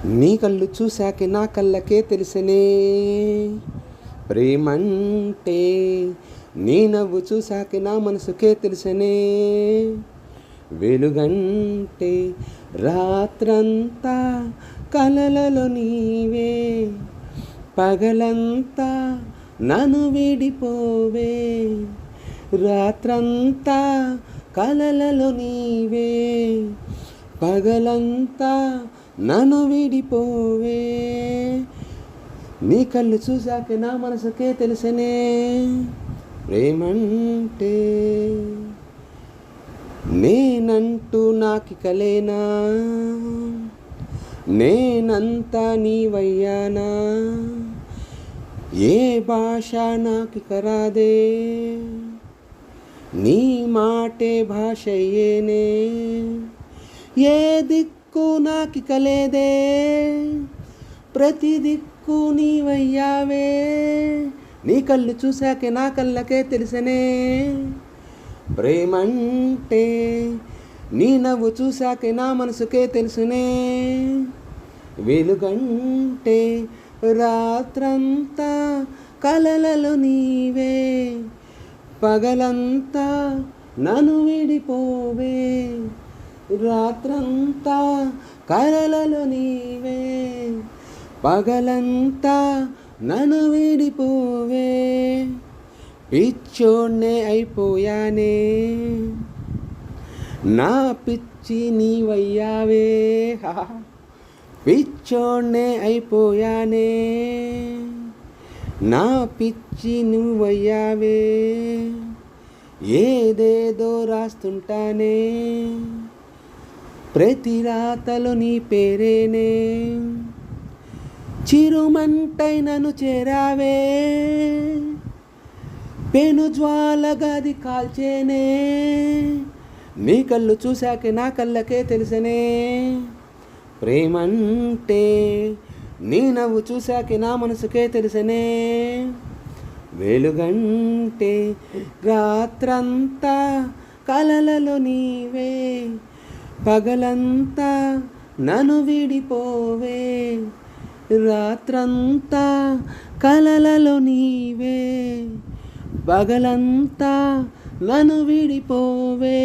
నీ కళ్ళు చూశాకే నా కళ్ళకే తెలిసనే ప్రేమంటే, నీ నవ్వు చూశాకే నా మనసుకే తెలిసనే వెలుగంటే. రాత్రంతా కలలలో నీవే, పగలంతా నన్ను విడిపోవే. రాత్రంతా కలలలో నీవే, పగలంతా నన్ను విడిపోవే. నీ కళ్ళు చూశాక నా మనసుకే తెలిసనే ప్రేమంటే. నేనంటూ నాకి కలేనా, నేనంతా నీవయ్యానా. ఏ భాష నాకి కరాదే, నీ మాటే భాష అయ్యేనే. ఏ దిక్కు నాకి కలేదే, ప్రతి దిక్కు నీవయ్యావే. నీ కళ్ళు చూశాకే నా కళ్ళకే తెలిసనే ప్రేమంటే. నీ నవ్వు చూశాకే నా మనసుకే తెలుసునే వెలుగంటే. రాత్రంతా కలలలో నీవే, పగలంతా నన్ను విడిపోవే. రాత్రంతా కలలలో నీవే, పగలంతా నన్ను విడిపోవే. పిచ్చోడ్నే అయిపోయానే, నా పిచ్చి నీవయ్యావే. పిచ్చోడ్నే అయిపోయానే, నా పిచ్చి నువ్వయ్యావే. ఏదేదో రాస్తుంటానే, ప్రతి రాతలో నీ పేరేనే. చిరుమంటై నన్ను చేరావే, పెను జ్వాలగది కాల్చేనే. నీ కళ్ళు చూశాకే నా కళ్ళకే తెలిసనే ప్రేమంటే. నీ నవ్వు చూశాకే నా మనసుకే తెలిసనే వెలుగంటే. రాత్రంతా కలలలో నీవే, పగలంతా నన్ను విడిపోవే. రాత్రంతా కలలలో నీవే, పగలంతా నన్ను విడిపోవే.